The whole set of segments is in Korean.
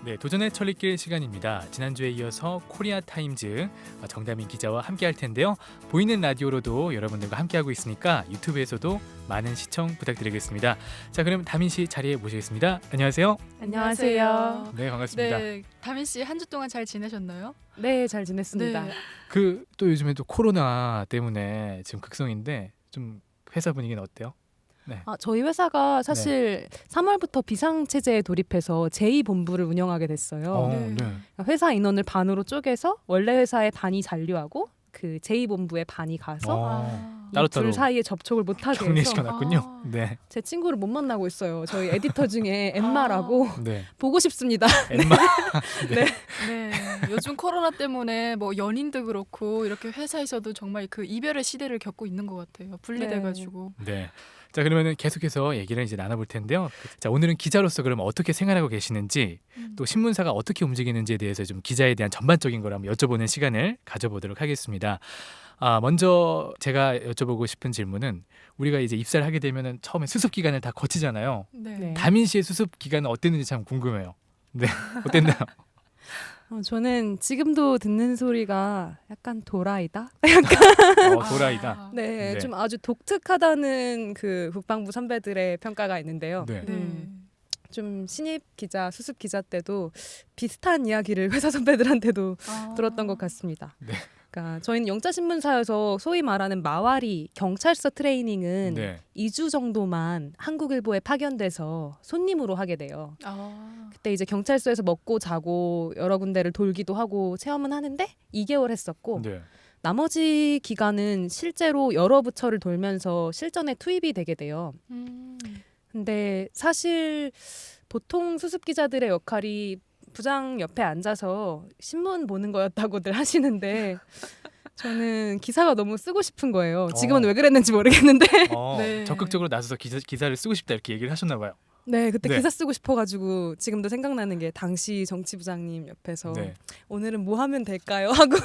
네, 도전의 철리길 시간입니다. 지난주에 이어서 코리아 타임즈 정다민 기자와 함께 할 텐데요. 보이는 라디오로도 여러분들과 함께하고 있으니까 유튜브에서도 많은 시청 부탁드리겠습니다. 자, 그럼 다민 씨 자리에 모시겠습니다. 안녕하세요. 안녕하세요. 네, 반갑습니다. 네, 다민 씨 한 주 동안 잘 지내셨나요? 네, 잘 지냈습니다. 네. 또 요즘에 또 코로나 때문에 지금 극성인데 좀 회사 분위기는 어때요? 저희 회사가 사실 3월부터 비상체제에 돌입해서 제2본부를 운영하게 됐어요. 네. 회사 인원을 반으로 쪼개서 원래 회사의 반이 잔류하고 그 제2본부의 반이 가서 이 따로따로 둘 사이에 접촉을 못하게 해서 격리시켜놨군요. 아. 네, 제 친구를 못 만나고 있어요. 저희 에디터 중에 엠마라고 네. 보고 싶습니다. 엠마. 네. 요즘 코로나 때문에 뭐 연인도 그렇고 이렇게 회사에서도 정말 그 이별의 시대를 겪고 있는 것 같아요. 분리돼가지고. 네. 자, 그러면은 계속해서 얘기를 이제 나눠볼 텐데요. 자, 오늘은 기자로서 그럼 어떻게 생활하고 계시는지 또 신문사가 어떻게 움직이는지에 대해서 좀 기자에 대한 전반적인 걸 한번 여쭤보는 시간을 가져보도록 하겠습니다. 먼저 제가 여쭤보고 싶은 질문은 우리가 이제 입사를 하게 되면은 처음에 수습 기간을 다 거치잖아요. 네. 네. 다민 씨의 수습 기간은 어땠는지 참 궁금해요. 네, 어땠나요? 저는 지금도 듣는 소리가 약간 도라이다. 도라이다. 아, 네, 네. 좀 아주 독특하다는 그 국방부 선배들의 평가가 있는데요. 네. 네. 좀 신입 기자, 수습 기자 때도 비슷한 이야기를 회사 선배들한테도 아. 들었던 것 같습니다. 네. 그러니까 저희는 영자 신문사여서 소위 말하는 마와리 경찰서 트레이닝은 네. 2주 정도만 한국일보에 파견돼서 손님으로 하게 돼요. 아. 그때 이제 경찰서에서 먹고 자고 여러 군데를 돌기도 하고 체험은 하는데 2개월 했었고 네. 나머지 기간은 실제로 여러 부처를 돌면서 실전에 투입이 되게 돼요. 근데 사실 보통 수습 기자들의 역할이 부장 옆에 앉아서 신문 보는 거였다고들 하시는데 저는 기사가 너무 쓰고 싶은 거예요. 지금은 왜 그랬는지 모르겠는데 네. 적극적으로 나서서 기사를 쓰고 싶다 이렇게 얘기를 하셨나 봐요. 네, 그때 네. 기사 쓰고 싶어가지고 지금도 생각나는 게 당시 정치부장님 옆에서 네. 오늘은 뭐 하면 될까요? 하고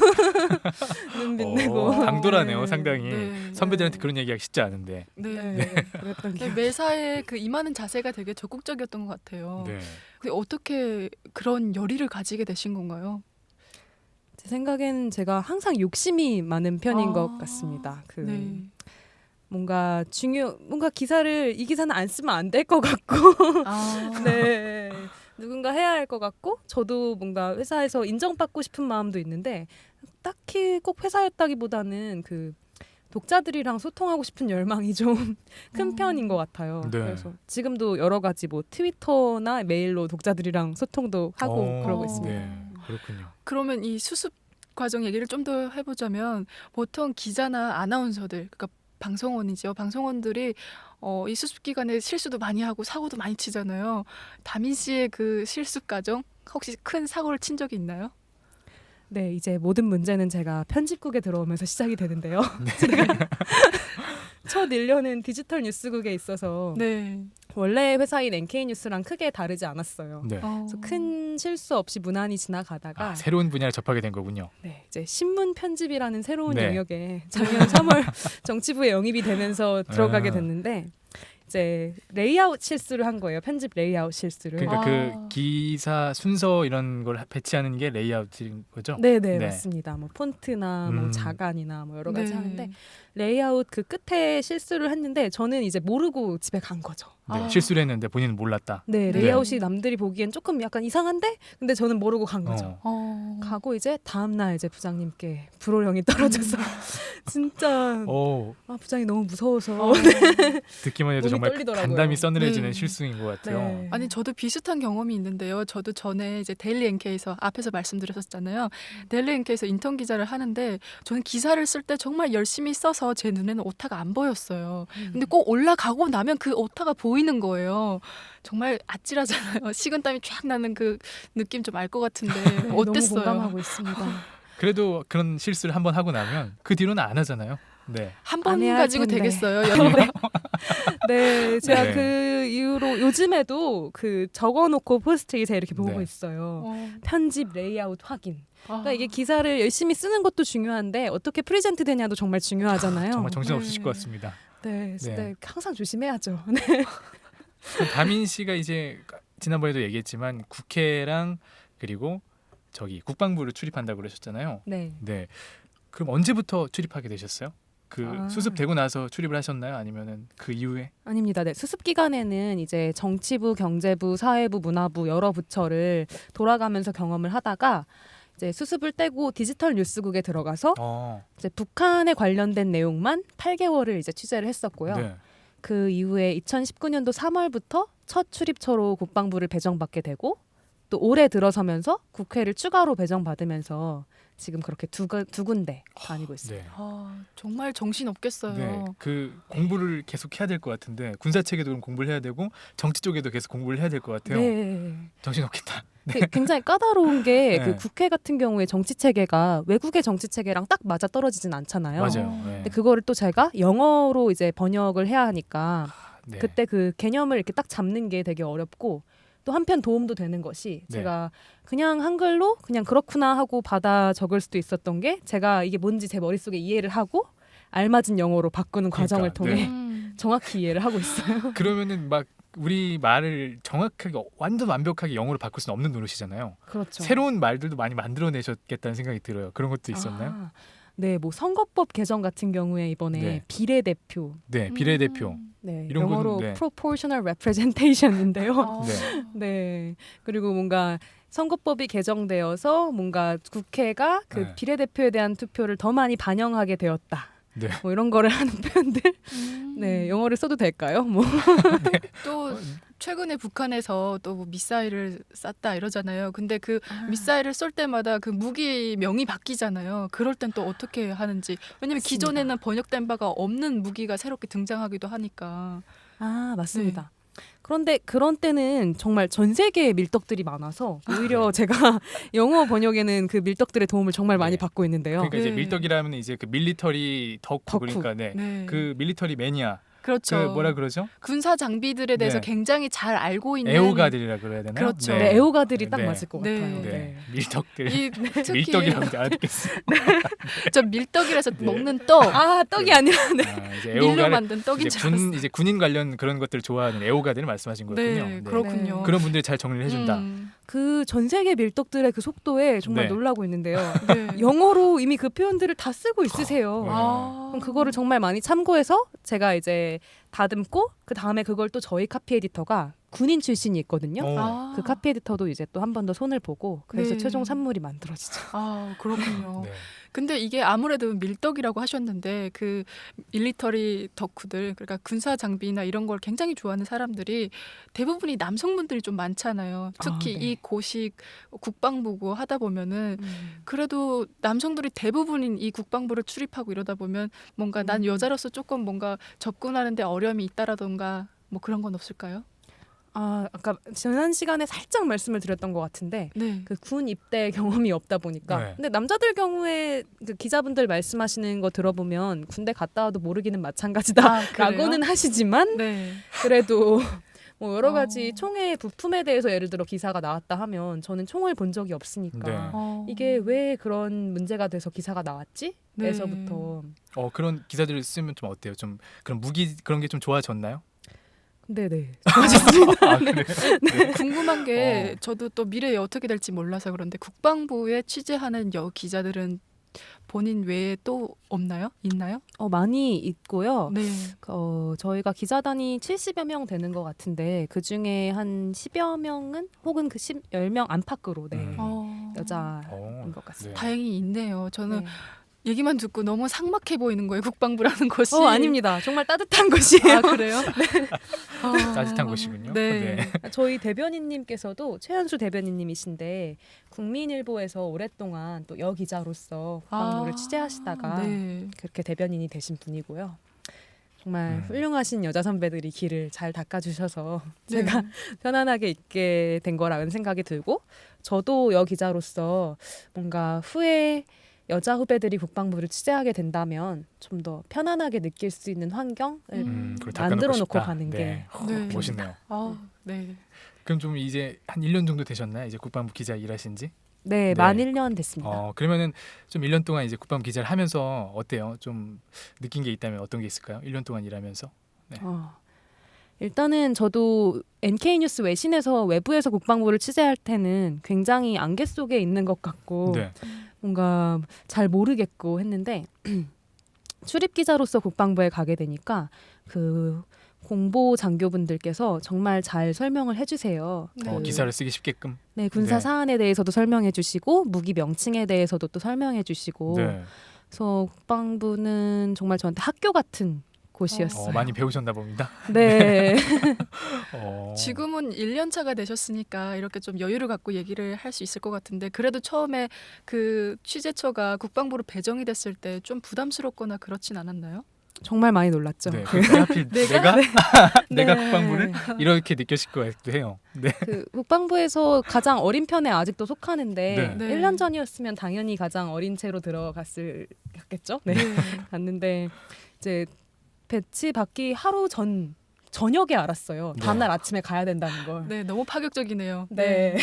눈 빛내고 당돌하네요, 네. 상당히. 네. 선배들한테 그런 얘기하기 쉽지 않은데. 네. 그랬던 네, 게 매사에 그 임하는 자세가 되게 적극적이었던 것 같아요. 네. 근데 어떻게 그런 열의를 가지게 되신 건가요? 제 생각에는 제가 항상 욕심이 많은 편인 아. 것 같습니다. 네. 뭔가 기사를 이 기사는 안 쓰면 안 될 것 같고 아. 네. 누군가 해야 할 것 같고 저도 뭔가 회사에서 인정받고 싶은 마음도 있는데 딱히 꼭 회사였다기보다는 그 독자들이랑 소통하고 싶은 열망이 좀 큰 편인 것 같아요. 네. 그래서 지금도 여러 가지 뭐 트위터나 메일로 독자들이랑 소통도 하고 그러고 있습니다. 네, 그렇군요. 그러면 이 수습 과정 얘기를 좀 더 해보자면 보통 기자나 아나운서들, 그러니까 방송원이죠. 방송원들이 이 수습 기간에 실수도 많이 하고 사고도 많이 치잖아요. 다민 씨의 그 실습 과정 혹시 큰 사고를 친 적이 있나요? 네, 이제 모든 문제는 제가 편집국에 들어오면서 시작이 되는데요. 네. 제가 첫 1년은 디지털 뉴스국에 있어서 네. 원래 회사인 NK뉴스랑 크게 다르지 않았어요. 네. 그래서 큰 실수 없이 무난히 지나가다가 새로운 분야를 접하게 된 거군요. 네, 이제 신문 편집이라는 새로운 네. 영역에 작년 3월 정치부에 영입이 되면서 들어가게 됐는데 이제 레이아웃 실수를 한 거예요. 편집 레이아웃 실수를. 그러니까 아. 그 기사 순서 이런 걸 배치하는 게 레이아웃인 거죠? 네네 네. 맞습니다. 뭐 폰트나 뭐 음. 자간이나 뭐 여러 가지 네. 하는데 레이아웃 그 끝에 실수를 했는데 저는 이제 모르고 집에 간 거죠. 네, 아. 실수를 했는데 본인은 몰랐다. 네, 네. 레이아웃이 남들이 보기엔 조금 약간 이상한데 근데 저는 모르고 간 거죠. 가고 이제 다음 날 이제 부장님께 불호령이 떨어져서 진짜 부장이 너무 무서워서 듣기만 해도 몸이 정말 떨리더라고요. 간담이 써늘해지는 네. 실수인 것 같아요. 네. 아니 저도 비슷한 경험이 있는데요. 저도 전에 이제 데일리 NK에서 앞에서 말씀드렸었잖아요. 데일리 NK에서 인턴 기자를 하는데 저는 기사를 쓸 때 정말 열심히 써서 제 눈에는 오타가 안 보였어요. 근데 꼭 올라가고 나면 그 오타가 보이는 거예요. 정말 아찔하잖아요. 식은땀이 쫙 나는 그 느낌 좀 알 것 같은데 네, 너무 어땠어요? 공감하고 있습니다. 그래도 그런 실수를 한번 하고 나면 그 뒤로는 안 하잖아요. 네. 한 안 번 해야 할 가지고 텐데. 되겠어요. 네, 제가 네. 그 이후로 요즘에도 그 적어놓고 포스트잇에 이렇게 보고 네. 있어요. 어. 편집 레이아웃 확인. 아. 그러니까 이게 기사를 열심히 쓰는 것도 중요한데 어떻게 프레젠트 되냐도 정말 중요하잖아요. 정말 정신 네. 없으실 것 같습니다. 네, 네. 네, 항상 조심해야죠. 그럼 다민 씨가 이제 지난번에도 얘기했지만 국회랑 그리고 저기 국방부를 출입한다고 그러셨잖아요. 네. 네. 그럼 언제부터 출입하게 되셨어요? 그 아. 수습되고 나서 출입을 하셨나요? 아니면은 그 이후에? 아닙니다. 네. 수습 기간에는 이제 정치부, 경제부, 사회부, 문화부 여러 부처를 돌아가면서 경험을 하다가 이제 수습을 떼고 디지털 뉴스국에 들어가서 이제 북한에 관련된 내용만 8개월을 이제 취재를 했었고요. 네. 그 이후에 2019년도 3월부터 첫 출입처로 국방부를 배정받게 되고 또 올해 들어서면서 국회를 추가로 배정받으면서 지금 그렇게 두 군데 다니고 있어요. 네. 정말 정신 없겠어요. 네. 그 공부를 계속 해야 될 것 같은데 군사 체계도 그럼 공부를 해야 되고 정치 쪽에도 계속 공부를 해야 될 것 같아요. 네. 정신 없겠다. 굉장히 까다로운 게 그 네. 국회 같은 경우에 정치 체계가 외국의 정치 체계랑 딱 맞아 떨어지진 않잖아요. 맞아요. 어. 네. 근데 그거를 또 제가 영어로 이제 번역을 해야 하니까 네. 그때 그 개념을 이렇게 딱 잡는 게 되게 어렵고 또 한편 도움도 되는 것이 네. 제가 그냥 한글로 그냥 그렇구나 하고 받아 적을 수도 있었던 게 제가 이게 뭔지 제 머릿속에 이해를 하고 알맞은 영어로 바꾸는 과정을 그러니까, 통해 네. 정확히 이해를 하고 있어요. 그러면은 막 우리 말을 정확하게 완전 완벽하게 영어로 바꿀 수는 없는 노릇이잖아요. 그렇죠. 새로운 말들도 많이 만들어내셨겠다는 생각이 들어요. 그런 것도 있었나요? 아, 네, 뭐 선거법 개정 같은 경우에 이번에 네. 비례대표, 네, 비례대표. 네, 이런 영어로 거는, 네. proportional representation인데요. 네. 네, 그리고 뭔가 선거법이 개정되어서 뭔가 국회가 그 네. 비례대표에 대한 투표를 더 많이 반영하게 되었다. 네. 뭐 이런 거를 하는 표현들. 네, 영어를 써도 될까요? 뭐. 또 최근에 북한에서 또뭐 미사일을 쐈다 이러잖아요. 근데 그 미사일을 쏠 때마다 그 무기 명이 바뀌잖아요. 그럴 땐 또 어떻게 하는지. 왜냐면 맞습니다. 기존에는 번역된 바가 없는 무기가 새롭게 등장하기도 하니까. 아, 맞습니다. 그런데 그런 때는 정말 전 세계의 밀떡들이 많아서 오히려 제가 영어 번역에는 그 밀떡들의 도움을 정말 많이 네. 받고 있는데요. 그러니까 이제 네. 밀떡이라면 이제 그 밀리터리 덕후 덕후. 그러니까 네. 네. 그 밀리터리 매니아. 그렇죠. 그 뭐라 그러죠? 군사 장비들에 대해서 네. 굉장히 잘 알고 있는 애호가들이라 그래야 되나요? 그렇죠. 네, 애호가들이 딱 네. 맞을 것 네. 같아요. 네. 네. 밀떡들. 이 특히 밀떡이라고 알아듣겠어요. 저 밀떡이라서 네. 먹는 떡 아, 떡이 아니라 이제 밀로 애호가를 만든 떡인 줄 알았어요. 이제 군인 관련 그런 것들 좋아하는 애호가들을 말씀하신 거군요. 네, 그렇군요. 그런 분들이 잘 정리를 해준다. 그 전 세계 밀떡들의 그 속도에 정말 네. 놀라고 있는데요. 네. 영어로 이미 그 표현들을 다 쓰고 있으세요. 네. 그럼 그거를 정말 많이 참고해서 제가 이제 다듬고 그 다음에 그걸 또 저희 카피 에디터가 군인 출신이 있거든요. 어. 그 카피 에디터도 이제 또 한 번 더 손을 보고 그래서 네. 최종 산물이 만들어지죠. 그렇군요. 네. 근데 이게 아무래도 밀떡이라고 하셨는데 그 밀리터리 덕후들 그러니까 군사 장비나 이런 걸 굉장히 좋아하는 사람들이 대부분이 남성분들이 좀 많잖아요. 특히 아, 네. 이 고식 국방부고 하다 보면은 그래도 남성들이 대부분인 이 국방부를 출입하고 이러다 보면 뭔가 난 여자로서 조금 뭔가 접근하는데 어려움이 있다라던가 뭐 그런 건 없을까요? 아, 아까 지난 시간에 살짝 말씀을 드렸던 것 같은데 네. 그 군 입대 경험이 없다 보니까 네. 근데 남자들 경우에 그 기자분들 말씀하시는 거 들어보면 군대 갔다 와도 모르기는 마찬가지다라고는 하시지만 네. 그래도 뭐 여러 가지 어. 총의 부품에 대해서 예를 들어 기사가 나왔다 하면 저는 총을 본 적이 없으니까 네. 이게 왜 그런 문제가 돼서 기사가 나왔지? 네. 에서부터 그런 기사들을 쓰면 좀 어때요? 좀 그런 무기 그런 게 좀 좋아졌나요? 네네 아, 그래요? 궁금한 게 어. 저도 또 미래에 어떻게 될지 몰라서 그런데 국방부에 취재하는 기자들은 본인 외에 또 없나요? 있나요? 많이 있고요. 네. 저희가 기자단이 70여 명 되는 것 같은데 그 중에 한 10여 명은 혹은 그 10명 안팎으로 네. 여자인 것 같습니다. 다행히 있네요. 저는 네. 얘기만 듣고 너무 삭막해 보이는 거예요. 국방부라는 것이. 아닙니다. 정말 따뜻한 곳이에요. 아, 그래요? 따뜻한 곳이군요. 네. 저희 대변인님께서도 최현수 대변인님이신데 국민일보에서 오랫동안 또 여기자로서 국방부를 취재하시다가 네. 그렇게 대변인이 되신 분이고요. 정말 음. 훌륭하신 여자 선배들이 길을 잘 닦아주셔서 네. 제가 편안하게 있게 된 거라는 생각이 들고 저도 여기자로서 뭔가 후에 여자 후배들이 국방부를 취재하게 된다면 좀 더 편안하게 느낄 수 있는 환경을 그걸 만들어 닦아놓고 놓고 싶다. 가는 게 네. 멋있네요. 네. 그럼 좀 이제 한 1년 정도 되셨나요? 이제 국방부 기자 일하신지? 네, 네. 만 1년 됐습니다. 그러면은 좀 1년 동안 이제 국방부 기자를 하면서 어때요? 좀 느낀 게 있다면 어떤 게 있을까요? 1년 동안 일하면서. 어, 일단은 저도 NK뉴스 외신에서 외부에서 국방부를 취재할 때는 굉장히 안개 속에 있는 것 같고 네. 뭔가 잘 모르겠고 했는데 출입 기자로서 국방부에 가게 되니까 그 공보 장교분들께서 정말 잘 설명을 해주세요. 네. 기사를 쓰기 쉽게끔. 네, 군사 네. 사안에 대해서도 설명해 주시고 무기 명칭에 대해서도 또 설명해 주시고 네. 그래서 국방부는 정말 저한테 학교 같은 곳이었어요. 많이 배우셨나 봅니다. 네. 지금은 1년 차가 되셨으니까 이렇게 좀 여유를 갖고 얘기를 할 수 있을 것 같은데 그래도 처음에 그 취재처가 국방부로 배정이 됐을 때 좀 부담스럽거나 그렇진 않았나요? 정말 많이 놀랐죠. 네. 그러니까 하필 내가 내가 네. 국방부를 이렇게 느껴질 것 같기도 해요. 네. 그 국방부에서 가장 어린 편에 아직도 속하는데 네. 1년 전이었으면 당연히 가장 어린 채로 들어갔겠죠. 네. 갔는데 이제 배치 받기 하루 저녁에 알았어요. 네. 다음날 아침에 가야 된다는 걸. 네, 너무 파격적이네요. 네.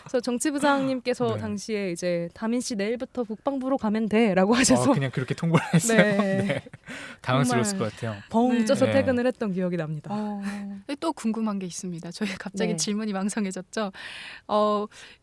그래서 정치부장님께서 네. 당시에 이제 다민 씨 내일부터 국방부로 가면 돼라고 하셔서 그냥 그렇게 통보를 했어요. 네. 네. 당황스러웠을 것 같아요. 벙 네. 쪄서 네. 퇴근을 했던 기억이 납니다. 또 궁금한 게 있습니다. 저희 갑자기 네. 질문이 왕성해졌죠.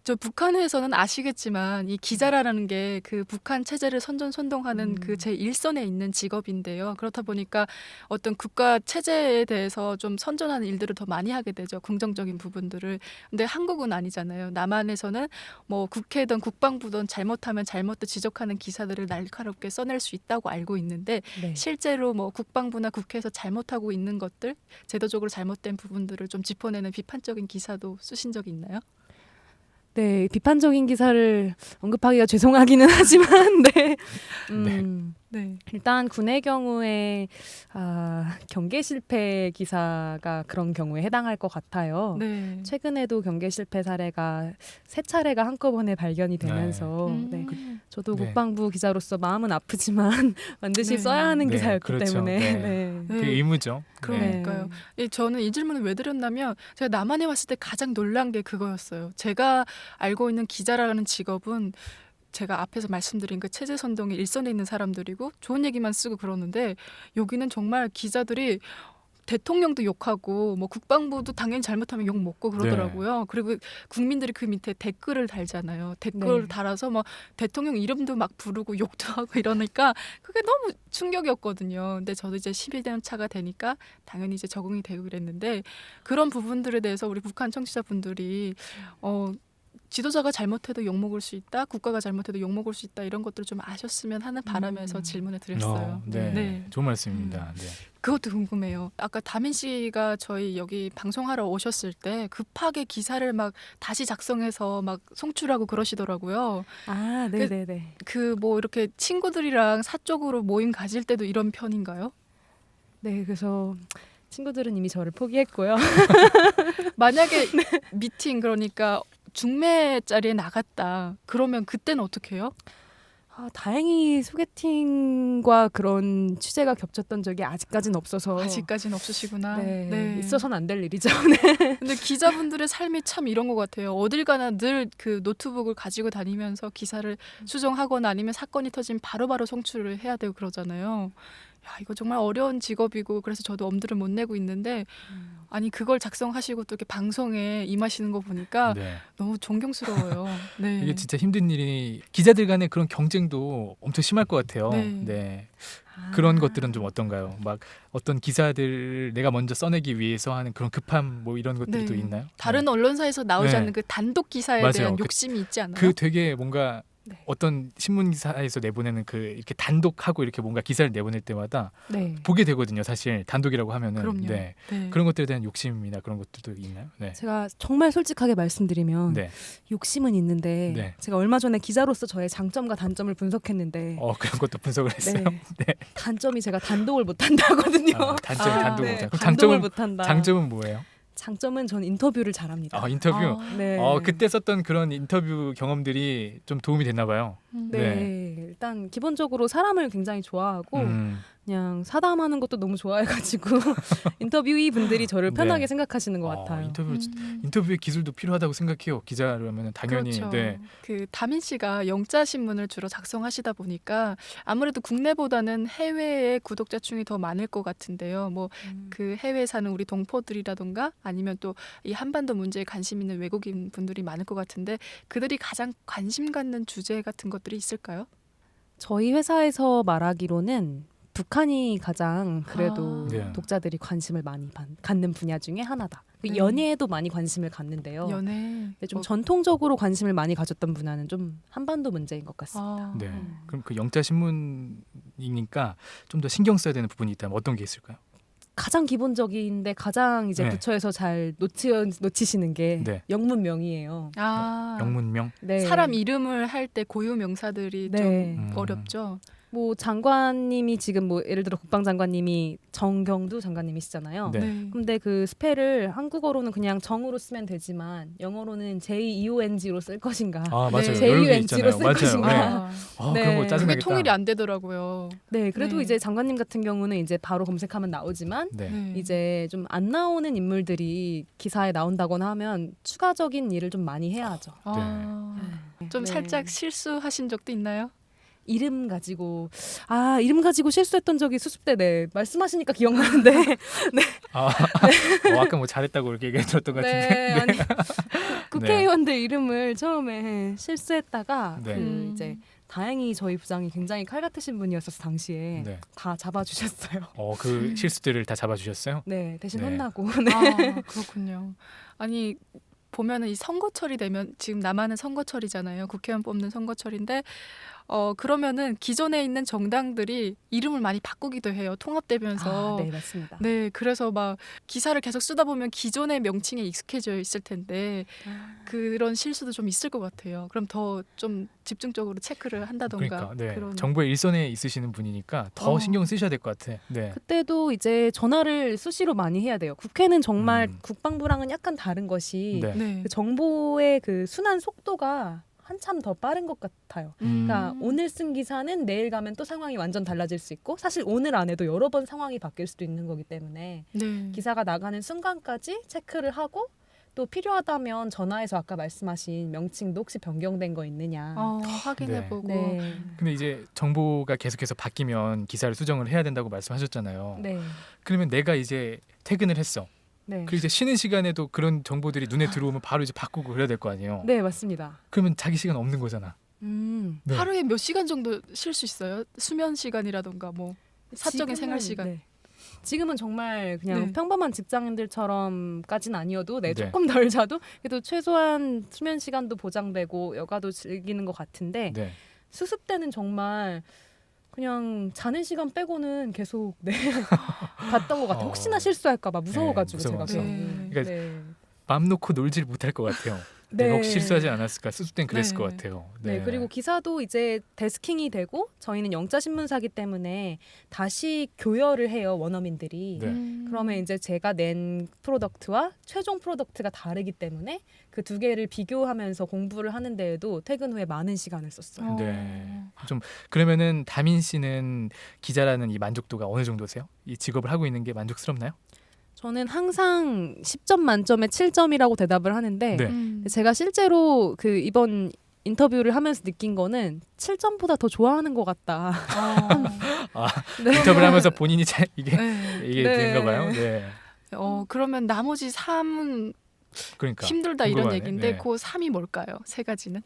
저 북한에서는 아시겠지만 이 기자라는 게 그 북한 체제를 선전선동하는 그 제 일선에 있는 직업인데요. 그렇다 보니까 어떤 국가 체제에 대해서 좀 선전하는 일들을 더 많이 하게 되죠. 긍정적인 부분들을. 근데 한국은 아니잖아요. 남한에서는 뭐 국회든 국방부든 잘못하면 잘못도 지적하는 기사들을 날카롭게 써낼 수 있다고 알고 있는데 네. 실제로 뭐 국방부나 국회에서 잘못하고 있는 것들, 제도적으로 잘못된 부분들을 좀 짚어내는 비판적인 기사도 쓰신 적이 있나요? 네, 비판적인 기사를 언급하기가 죄송하기는 하지만 네. 네. 일단 군의 경우에 경계 실패 기사가 그런 경우에 해당할 것 같아요. 네. 최근에도 경계 실패 사례가 3차례가 한꺼번에 발견이 되면서 네. 저도 네. 국방부 기자로서 마음은 아프지만 반드시 네. 써야 하는 네, 기사였기 그렇죠. 때문에 네. 네. 그게 의무죠. 그러니까요. 저는 이 질문을 왜 드렸냐면 제가 남한에 왔을 때 가장 놀란 게 그거였어요. 제가 알고 있는 기자라는 직업은 제가 앞에서 말씀드린 그 체제 선동의 일선에 있는 사람들이고 좋은 얘기만 쓰고 그러는데 여기는 정말 기자들이 대통령도 욕하고 뭐 국방부도 당연히 잘못하면 욕 먹고 그러더라고요. 그리고 국민들이 그 밑에 댓글을 달잖아요. 댓글을 네. 달아서 뭐 대통령 이름도 막 부르고 욕도 하고 이러니까 그게 너무 충격이었거든요. 근데 저도 이제 11년 차가 되니까 당연히 이제 적응이 되고 그랬는데 그런 부분들에 대해서 우리 북한 청취자분들이 지도자가 잘못해도 욕먹을 수 있다, 국가가 잘못해도 욕먹을 수 있다 이런 것들을 좀 아셨으면 하는 바람에서 질문을 드렸어요. 네. 좋은 말씀입니다. 네. 그것도 궁금해요. 아까 다민 씨가 저희 여기 방송하러 오셨을 때 급하게 기사를 막 다시 작성해서 막 송출하고 그러시더라고요. 네네네. 그 뭐 이렇게 친구들이랑 사적으로 모임 가질 때도 이런 편인가요? 네, 그래서 친구들은 이미 저를 포기했고요. 만약에 미팅 그러니까 중매 자리에 나갔다. 그러면 그때는 어떻게 해요? 다행히 소개팅과 그런 취재가 겹쳤던 적이 아직까지는 없어서 아직까지는 없으시구나. 네, 있어서는 안 될 일이죠. 근데 기자분들의 삶이 참 이런 것 같아요. 어딜 가나 늘 그 노트북을 가지고 다니면서 기사를 수정하거나 아니면 사건이 터지면 바로바로 송출을 해야 되고 그러잖아요. 야, 이거 정말 어려운 직업이고 그래서 저도 엄두를 못 내고 있는데 아니 그걸 작성하시고 또 이렇게 방송에 임하시는 거 보니까 네. 너무 존경스러워요. 네. 이게 진짜 힘든 일이 기자들 간의 그런 경쟁도 엄청 심할 것 같아요. 네. 네. 그런 것들은 좀 어떤가요? 막 어떤 기사들 내가 먼저 써내기 위해서 하는 그런 급함 뭐 이런 것들도 네. 있나요? 다른 언론사에서 나오지 네. 않는 그 단독 기사에 맞아요. 대한 그- 욕심이 있지 않아요? 그 되게 뭔가 네. 어떤 신문 기사에서 내보내는 그 이렇게 단독하고 이렇게 뭔가 기사를 내보낼 때마다 네. 보게 되거든요. 사실 단독이라고 하면은 그럼요. 네. 네. 그런 것들에 대한 욕심이나 그런 것들도 있나요? 네. 제가 정말 솔직하게 말씀드리면 네. 욕심은 있는데 네. 제가 얼마 전에 기자로서 저의 장점과 단점을 분석했는데 그런 것도 분석을 했어요. 네. 네. 단점이 제가 단독을 못 한다거든요. 단점이 단독 네, 못한. 단독을 못 한다. 장점은 뭐예요? 장점은 전 인터뷰를 잘합니다. 인터뷰. 네. 그때 썼던 그런 인터뷰 경험들이 좀 도움이 됐나 봐요. 네. 일단 기본적으로 사람을 굉장히 좋아하고 음. 그냥 사담하는 것도 너무 좋아해가지고 인터뷰이 분들이 저를 네. 편하게 생각하시는 것 같아요. 인터뷰의 기술도 필요하다고 생각해요. 기자라면 당연히. 그렇죠. 네. 그 다민 씨가 영자 신문을 주로 작성하시다 보니까 아무래도 국내보다는 해외의 구독자층이 더 많을 것 같은데요. 뭐 그 해외에 사는 우리 동포들이라던가 아니면 또 이 한반도 문제에 관심 있는 외국인 분들이 많을 것 같은데 그들이 가장 관심 갖는 주제 같은 것들이 있을까요? 저희 회사에서 말하기로는 북한이 가장 그래도 아. 네. 독자들이 관심을 많이 갖는 분야 중에 하나다. 네. 연예에도 많이 관심을 갖는데요. 연애. 근데 좀 전통적으로 관심을 많이 가졌던 분야는 좀 한반도 문제인 것 같습니다. 네. 그럼 그 영자 신문이니까 좀 더 신경 써야 되는 부분이 있다면 어떤 게 있을까요? 가장 기본적인데 가장 이제 네. 부처에서 잘 놓치시는 게 네. 영문명이에요. 영문명. 네. 사람 이름을 할 때 고유 명사들이 네. 좀 어렵죠. 뭐 장관님이 지금 뭐 예를 들어 국방장관님이 정경두 장관님이시잖아요. 네. 근데 그 스펠을 한국어로는 그냥 정으로 쓰면 되지만 영어로는 JEONG로 쓸 것인가? 아 맞아요. 네. 여러 개 JUNG로 있잖아요. 쓸 맞아요. 것인가? 네. 아, 아 네. 그런 거 그게 짜증나겠다. 통일이 안 되더라고요. 네, 그래도 네. 이제 장관님 같은 경우는 이제 바로 검색하면 나오지만 네. 네. 이제 좀 안 나오는 인물들이 기사에 나온다거나 하면 추가적인 일을 좀 많이 해야 하죠. 좀 네. 살짝 실수하신 적도 있나요? 이름 가지고 실수했던 적이 수습 때 말씀하시니까 기억나는데 아까 뭐 잘했다고 이렇게 얘기 들었던 것 같은데. 네, 아니 국회의원들 이름을 처음에 실수했다가 네. 그 이제 다행히 저희 부장이 굉장히 칼 같으신 분이었어서 당시에 네. 다 잡아주셨어요. 그 실수들을 다 잡아주셨어요? 네, 대신 네. 혼나고. 네. 아, 그렇군요. 아니 보면은 이 선거철이 되면 지금 남한은 선거철이잖아요. 국회의원 뽑는 선거철인데 그러면은 기존에 있는 정당들이 이름을 많이 바꾸기도 해요. 통합되면서. 네, 맞습니다. 네, 그래서 막 기사를 계속 쓰다 보면 기존의 명칭에 익숙해져 있을 텐데 그런 실수도 좀 있을 것 같아요. 그럼 더 좀 집중적으로 체크를 한다던가 그러니까 네. 그런. 정부의 일선에 있으시는 분이니까 더 신경 쓰셔야 될 것 같아. 네. 그때도 이제 전화를 수시로 많이 해야 돼요. 국회는 정말 음. 국방부랑은 약간 다른 것이 네. 네. 그 정보의 그 순환 속도가 한참 더 빠른 것 같아요. 그러니까 오늘 쓴 기사는 내일 가면 또 상황이 완전 달라질 수 있고 사실 오늘 안에도 여러 번 상황이 바뀔 수도 있는 거기 때문에 네. 기사가 나가는 순간까지 체크를 하고 또 필요하다면 전화해서 아까 말씀하신 명칭도 혹시 변경된 거 있느냐. 확인해보고. 네. 근데 이제 정보가 계속해서 바뀌면 기사를 수정을 해야 된다고 말씀하셨잖아요. 네. 그러면 내가 이제 퇴근을 했어. 네. 그리고 이제 쉬는 시간에도 그런 정보들이 눈에 들어오면 바로 이제 바꾸고 그래야 될 거 아니에요. 네, 맞습니다. 그러면 자기 시간 없는 거잖아. 네. 하루에 몇 시간 정도 쉴 수 있어요? 수면 시간이라던가 뭐 사적인 생활 시간. 네. 지금은 정말 그냥 네. 평범한 직장인들처럼까지는 아니어도 네. 조금 덜 자도 그래도 최소한 수면 시간도 보장되고 여가도 즐기는 것 같은데 네. 수습 때는 정말 그냥 자는 시간 빼고는 계속 봤던 것 같아요. 혹시나 실수할까봐 무서워가지고 네, 제가. 무서워서. 네. 그러니까 네. 맘 놓고 놀질 못할 것 같아요. 네. 내가 혹시 실수하지 않았을까? 수습 땐 그랬을 네. 것 같아요. 네, 그리고 기사도 이제 데스킹이 되고 저희는 영자 신문사기 때문에 다시 교열을 해요, 원어민들이. 네. 그러면 이제 제가 낸 프로덕트와 최종 프로덕트가 다르기 때문에 그 두 개를 비교하면서 공부를 하는 데에도 퇴근 후에 많은 시간을 썼어요. 네. 좀 그러면은 다민 씨는 기자라는 이 만족도가 어느 정도세요? 이 직업을 하고 있는 게 만족스럽나요? 저는 항상 10점 만점에 7점이라고 대답을 하는데 네. 제가 실제로 그 이번 인터뷰를 하면서 느낀 거는 7점보다 더 좋아하는 것 같다. 네. 인터뷰를 하면서 본인이 이게 네. 되는가 봐요. 네. 그러면 나머지 3은 그러니까 힘들다 이런 궁금하네. 얘기인데 네. 그 3이 뭘까요? 세 가지는?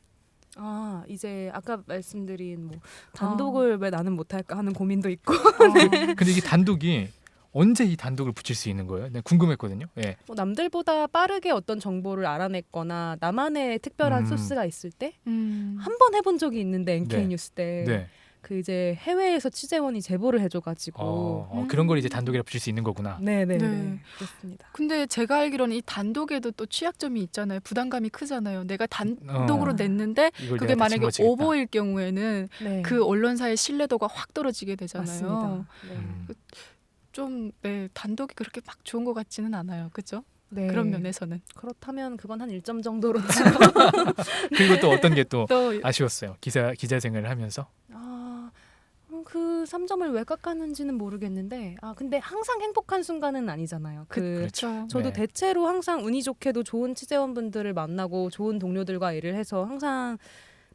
이제 아까 말씀드린 뭐 단독을 왜 나는 못할까 하는 고민도 있고 근데 이게 단독이 언제 이 단독을 붙일 수 있는 거예요? 네, 궁금했거든요. 예. 뭐 남들보다 빠르게 어떤 정보를 알아냈거나 나만의 특별한 소스가 있을 때 한 번 해본 적이 있는데 NK 네. 뉴스 때 네. 그 이제 해외에서 취재원이 제보를 해줘가지고 그런 걸 이제 단독이라 붙일 수 있는 거구나. 네네네 네. 그렇습니다. 근데 제가 알기로는 이 단독에도 또 취약점이 있잖아요. 부담감이 크잖아요. 내가 단독으로 냈는데 이걸 그게 내가 다 만약에 짊어지겠다. 오보일 경우에는 네. 그 언론사의 신뢰도가 확 떨어지게 되잖아요. 맞습니다. 네. 좀 단독이 그렇게 막 좋은 것 같지는 않아요. 그죠? 네. 그런 면에서는. 그렇다면 그건 한 1점 정도로 그리고 또 어떤 게 또 또 아쉬웠어요. 기자 생활을 하면서. 그 3점을 왜 깎았는지는 모르겠는데 근데 항상 행복한 순간은 아니잖아요. 그렇죠. 저도 네. 대체로 항상 운이 좋게도 좋은 취재원분들을 만나고 좋은 동료들과 일을 해서 항상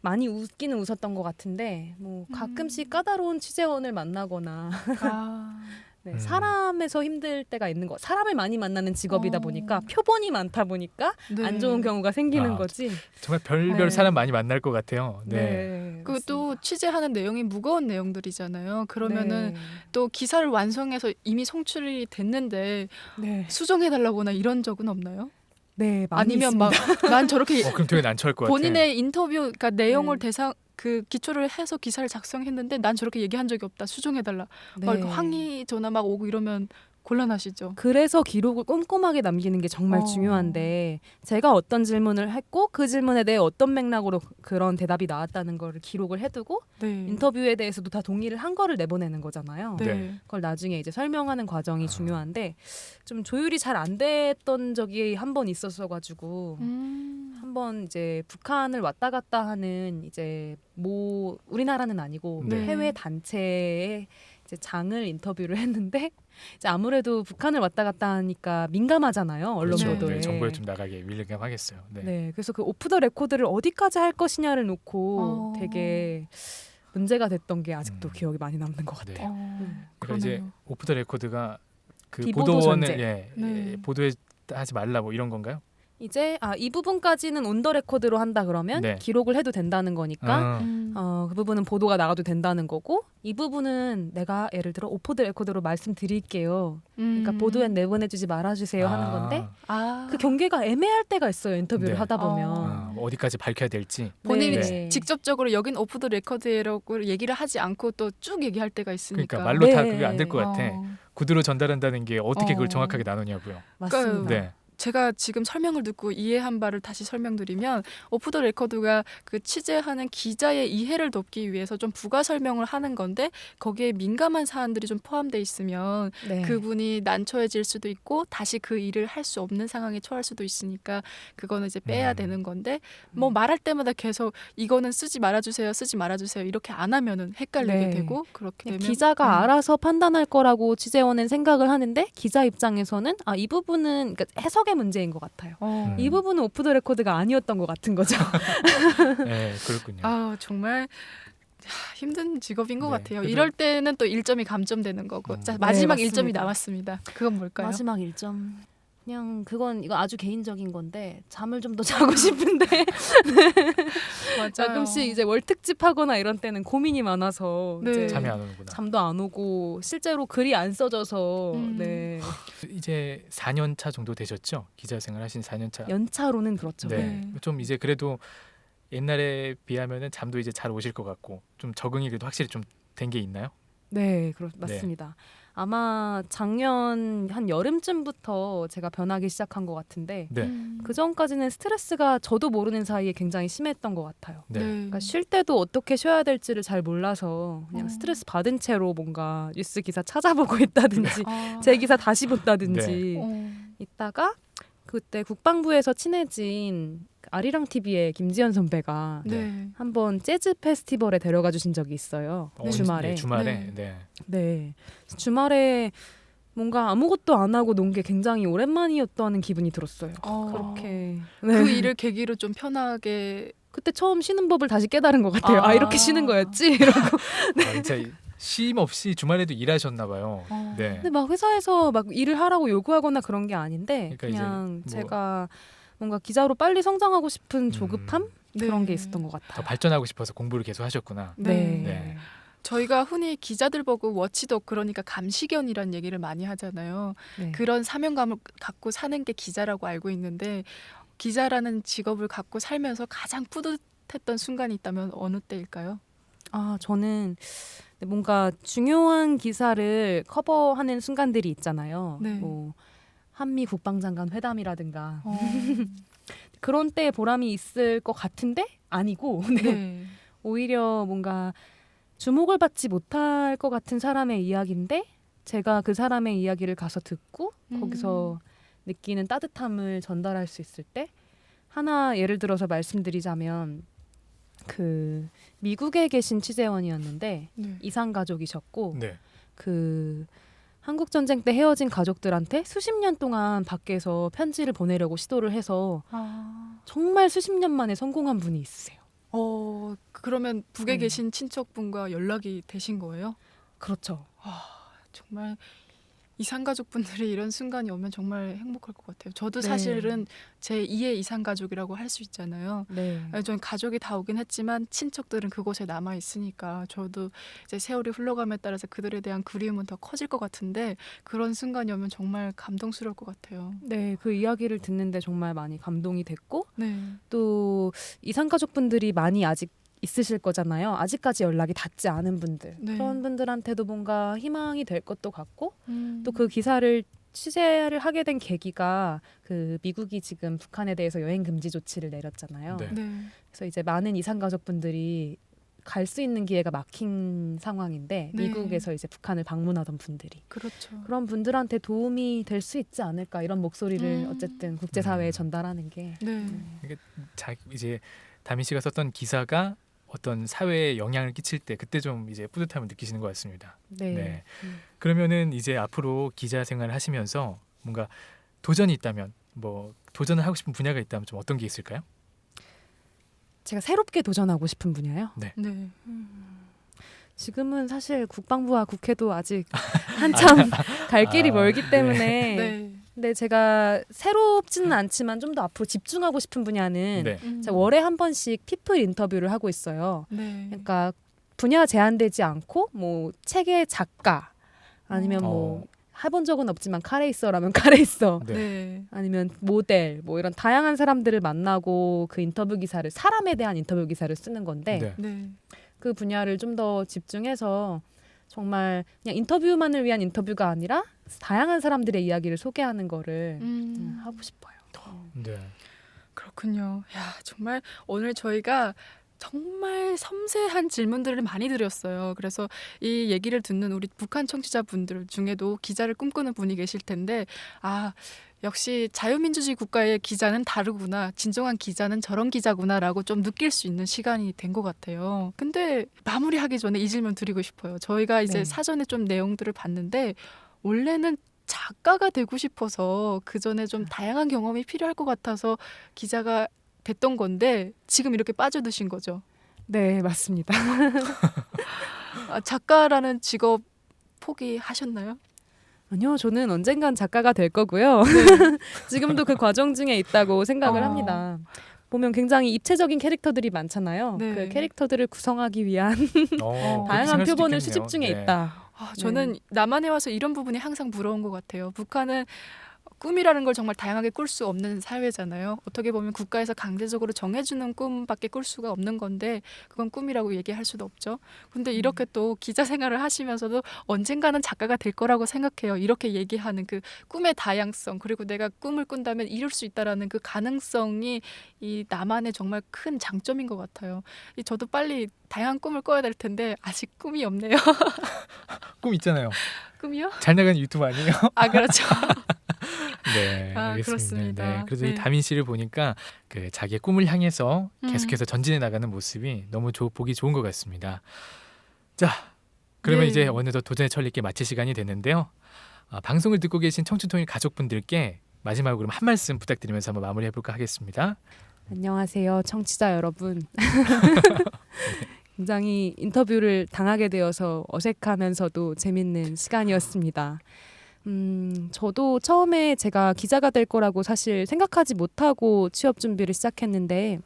많이 웃기는 웃었던 것 같은데 뭐 가끔씩 까다로운 취재원을 만나거나 아, 네, 사람에서 힘들 때가 있는 거. 사람을 많이 만나는 직업이다 어. 보니까 표본이 많다 보니까 네. 안 좋은 경우가 생기는 아, 거지. 정말 별별 네. 사람 많이 만날 것 같아요. 네. 네. 그것도 취재하는 내용이 무거운 내용들이잖아요. 그러면은 네. 또 기사를 완성해서 이미 송출이 됐는데 네. 수정해달라거나 이런 적은 없나요? 네, 많이 아니면 있습니다. 막 난 저렇게 그럼 되게 난처할 것 같아. 본인의 인터뷰 그러니까 내용을 네. 기초를 해서 기사를 작성했는데 난 저렇게 얘기한 적이 없다. 수정해달라. 네. 막 항의 전화 막 오고 이러면 곤란하시죠. 그래서 기록을 꼼꼼하게 남기는 게 정말 중요한데 제가 어떤 질문을 했고 그 질문에 대해 어떤 맥락으로 그런 대답이 나왔다는 거를 기록을 해두고 네. 인터뷰에 대해서도 다 동의를 한 거를 내보내는 거잖아요. 네. 네. 그걸 나중에 이제 설명하는 과정이 중요한데 좀 조율이 잘 안 됐던 적이 한 번 있었어가지고 한번 이제 북한을 왔다 갔다 하는 이제 우리나라는 아니고 네. 해외 단체의 이제 장을 인터뷰를 했는데 이제 아무래도 북한을 왔다 갔다 하니까 민감하잖아요 언론 그렇죠. 보도에. 네, 정보에 좀 나가게 민감하겠어요. 네. 네, 그래서 그 오프 더 레코드를 어디까지 할 것이냐를 놓고 되게 문제가 됐던 게 아직도 기억이 많이 남는 것 같아요. 네. 그러니까 이제 그러네요. 오프 더 레코드가 그 비보도 보도원을 전제. 네. 보도에 하지 말라 뭐 이런 건가요? 이제 이 부분까지는 온 더 레코드로 한다 그러면 네. 기록을 해도 된다는 거니까 아, 그 부분은 보도가 나가도 된다는 거고 이 부분은 내가 예를 들어 오프 더 레코드로 말씀드릴게요. 그러니까 보도에 내보내주지 말아주세요 하는 건데 그 경계가 애매할 때가 있어요. 인터뷰를 네. 하다 보면. 뭐 어디까지 밝혀야 될지. 본인이 네. 직접적으로 여긴 오프 더 레코드라고 얘기를 하지 않고 또 쭉 얘기할 때가 있으니까. 그러니까 말로 다 네. 그게 안 될 것 같아. 어. 구두로 전달한다는 게 어떻게 그걸 어. 정확하게 나누냐고요. 맞습니다. 네. 제가 지금 설명을 듣고 이해한 바를 다시 설명드리면 오프 더 레코드가 그 취재하는 기자의 이해를 돕기 위해서 좀 부가 설명을 하는 건데 거기에 민감한 사안들이 좀 포함돼 있으면 네. 그분이 난처해질 수도 있고 다시 그 일을 할 수 없는 상황에 처할 수도 있으니까 그거는 이제 빼야 되는 건데 뭐 말할 때마다 계속 이거는 쓰지 말아주세요 이렇게 안 하면은 헷갈리게 네. 되고 그렇게 그냥 되면 기자가 알아서 판단할 거라고 취재원은 생각을 하는데 기자 입장에서는 이 부분은 그러니까 해석의 문제인 것 같아요. 이 부분은 오프 더 레코드가 아니었던 것 같은 거죠. 네, 그렇군요. 아 정말 힘든 직업인 것 네, 같아요. 그래도- 이럴 때는 또 1점이 감점되는 거고. 자 마지막 네, 1점이 맞습니다. 나왔습니다. 그건 뭘까요? 마지막 1점. 그냥 그건 이거 아주 개인적인 건데 잠을 좀 더 자고 싶은데 맞아요. 가끔씩 이제 월 특집하거나 이런 때는 고민이 많아서 네. 이제 잠이 안 오는구나. 잠도 안 오고 실제로 글이 안 써져서 네. 이제 4년 차 정도 되셨죠? 기자 생활하신 4년 차. 연차로는 그렇죠. 네. 네. 좀 이제 그래도 옛날에 비하면은 잠도 이제 잘 오실 것 같고 좀 적응이 그래도 확실히 좀 된 게 있나요? 네, 맞습니다. 아마 작년 한 여름쯤부터 제가 변하기 시작한 것 같은데 네. 그 전까지는 스트레스가 저도 모르는 사이에 굉장히 심했던 것 같아요. 네. 그러니까 쉴 때도 어떻게 쉬어야 될지를 잘 몰라서 그냥 스트레스 받은 채로 뭔가 뉴스 기사 찾아보고 있다든지 아. 제 기사 다시 본다든지 네. 있다가 그때 국방부에서 친해진 아리랑 TV의 김지연 선배가 네. 한번 재즈 페스티벌에 데려가 주신 적이 있어요. 주말에. 네, 주말에. 네. 네. 네. 주말에 뭔가 아무것도 안 하고 논 게 굉장히 오랜만이었다는 기분이 들었어요. 그렇게 그 네. 일을 계기로 좀 편하게 그때 처음 쉬는 법을 다시 깨달은 것 같아요. 아. 이렇게 쉬는 거였지. 이러고. 진짜 쉼 없이 주말에도 일하셨나 봐요. 네. 근데 막 회사에서 막 일을 하라고 요구하거나 그런 게 아닌데 그러니까 그냥 이제 뭐- 제가 뭔가 기자로 빨리 성장하고 싶은 조급함 그런 네. 게 있었던 것 더 같아요. 발전하고 싶어서 공부를 계속 하셨구나. 네. 네. 저희가 흔히 기자들 보고 워치독 그러니까 감시견이라는 얘기를 많이 하잖아요. 네. 그런 사명감을 갖고 사는 게 기자라고 알고 있는데 기자라는 직업을 갖고 살면서 가장 뿌듯했던 순간이 있다면 어느 때일까요? 저는 뭔가 중요한 기사를 커버하는 순간들이 있잖아요. 네. 뭐 한미 국방장관 회담이라든가 어. 그런 때 보람이 있을 것 같은데 아니고 네. 오히려 뭔가 주목을 받지 못할 것 같은 사람의 이야기인데 제가 그 사람의 이야기를 가서 듣고 거기서 느끼는 따뜻함을 전달할 수 있을 때 하나 예를 들어서 말씀드리자면 그 미국에 계신 취재원이었는데 네. 이산 가족이셨고 네. 그 한국 전쟁 때 헤어진 가족들한테 수십 년 동안 밖에서 편지를 보내려고 시도를 해서 정말 수십 년 만에 성공한 분이 있으세요. 그러면 북에 계신 친척분과 연락이 되신 거예요? 그렇죠. 정말 이산가족분들이 이런 순간이 오면 정말 행복할 것 같아요. 저도 네. 사실은 제 2의 이산가족이라고 할 수 있잖아요. 네. 전 가족이 다 오긴 했지만 친척들은 그곳에 남아 있으니까 저도 이제 세월이 흘러감에 따라서 그들에 대한 그리움은 더 커질 것 같은데 그런 순간이 오면 정말 감동스러울 것 같아요. 네, 그 이야기를 듣는데 정말 많이 감동이 됐고 네. 또 이산 가족분들이 많이 아직 있으실 거잖아요. 아직까지 연락이 닿지 않은 분들. 네. 그런 분들한테도 뭔가 희망이 될 것도 같고 또 또 그 기사를 취재를 하게 된 계기가 그 미국이 지금 북한에 대해서 여행 금지 조치를 내렸잖아요. 네. 네. 그래서 이제 많은 이산 가족분들이 갈 수 있는 기회가 막힌 상황인데 네. 미국에서 이제 북한을 방문하던 분들이 그렇죠. 그런 분들한테 도움이 될 수 있지 않을까 이런 목소리를 어쨌든 국제사회에 전달하는 게 네. 이제 다민 씨가 썼던 기사가 어떤 사회에 영향을 끼칠 때 그때 좀 이제 뿌듯함을 느끼시는 것 같습니다. 네. 네. 그러면은 이제 앞으로 기자 생활을 하시면서 뭔가 도전이 있다면 뭐 도전을 하고 싶은 분야가 있다면 좀 어떤 게 있을까요? 제가 새롭게 도전하고 싶은 분야요. 네. 지금은 사실 국방부와 국회도 아직 한참 갈 길이 멀기 때문에 네. 근데 제가 새롭지는 않지만 좀 더 앞으로 집중하고 싶은 분야는 네. 제가 월에 한 번씩 피플 인터뷰를 하고 있어요. 네. 그러니까 분야 제한되지 않고 뭐 책의 작가 아니면 뭐 해본 적은 없지만 카레이서라면 카레이서 네. 네. 아니면 모델 뭐 이런 다양한 사람들을 만나고 그 인터뷰 기사를 사람에 대한 인터뷰 기사를 쓰는 건데 네. 네. 그 분야를 좀 더 집중해서 정말 그냥 인터뷰만을 위한 인터뷰가 아니라 다양한 사람들의 이야기를 소개하는 거를 하고 싶어요. 네. 그렇군요. 야, 정말 오늘 저희가 정말 섬세한 질문들을 많이 드렸어요. 그래서 이 얘기를 듣는 우리 북한 청취자분들 중에도 기자를 꿈꾸는 분이 계실 텐데 역시 자유민주주의 국가의 기자는 다르구나. 진정한 기자는 저런 기자구나라고 좀 느낄 수 있는 시간이 된 것 같아요. 근데 마무리하기 전에 이 질문 드리고 싶어요. 저희가 이제 네. 사전에 좀 내용들을 봤는데 원래는 작가가 되고 싶어서 그 전에 좀 다양한 경험이 필요할 것 같아서 기자가 됐던 건데 지금 이렇게 빠져드신 거죠. 네, 맞습니다. 작가라는 직업 포기하셨나요? 아니요, 저는 언젠간 작가가 될 거고요. 지금도 그 과정 중에 있다고 생각을 합니다. 보면 굉장히 입체적인 캐릭터들이 많잖아요. 네. 그 캐릭터들을 구성하기 위한 그렇게 다양한 생각할 수도 표본을 있겠네요. 수집 중에 네. 있다. 저는 남한에 와서 이런 부분이 항상 부러운 것 같아요. 북한은 꿈이라는 걸 정말 다양하게 꿀 수 없는 사회잖아요. 어떻게 보면 국가에서 강제적으로 정해주는 꿈밖에 꿀 수가 없는 건데 그건 꿈이라고 얘기할 수도 없죠. 근데 이렇게 또 기자 생활을 하시면서도 언젠가는 작가가 될 거라고 생각해요. 이렇게 얘기하는 그 꿈의 다양성 그리고 내가 꿈을 꾼다면 이룰 수 있다라는 그 가능성이 이 나만의 정말 큰 장점인 것 같아요. 저도 빨리 다양한 꿈을 꿔야 될 텐데 아직 꿈이 없네요. 꿈 있잖아요. 꿈이요? 잘 나가는 유튜브 아니에요? 그렇죠. 네, 알겠습니다. 그렇습니다. 네, 그래서 네. 이 다민 씨를 보니까 그 자기의 꿈을 향해서 계속해서 전진해 나가는 모습이 너무 보기 좋은 것 같습니다. 자, 그러면 네. 이제 어느덧 도전의 철리께 마칠 시간이 됐는데요. 방송을 듣고 계신 청춘통일 가족분들께 마지막으로 한 말씀 부탁드리면서 한번 마무리해볼까 하겠습니다. 안녕하세요, 청취자 여러분. 굉장히 인터뷰를 당하게 되어서 어색하면서도 재밌는 시간이었습니다. 저도 처음에 제가 기자가 될 거라고 사실 생각하지 못하고 취업 준비를 시작했는데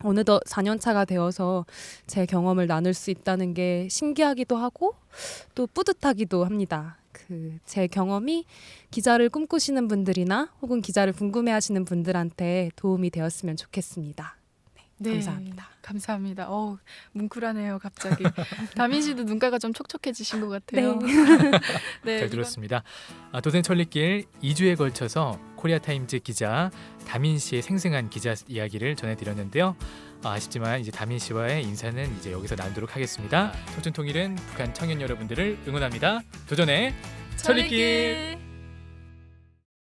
어느덧 4년 차가 되어서 제 경험을 나눌 수 있다는 게 신기하기도 하고 또 뿌듯하기도 합니다. 제 경험이 기자를 꿈꾸시는 분들이나 혹은 기자를 궁금해하시는 분들한테 도움이 되었으면 좋겠습니다. 네, 감사합니다. 감사합니다. 뭉클하네요, 갑자기. 다민 씨도 눈가가 좀 촉촉해지신 것 같아요. 네, 잘 들었습니다. 도전 천리길 2주에 걸쳐서 코리아타임즈 기자 다민 씨의 생생한 기자 이야기를 전해드렸는데요. 아쉽지만 이제 다민 씨와의 인사는 이제 여기서 나누도록 하겠습니다. 청춘통일은 북한 청년 여러분들을 응원합니다. 도전의 천리길.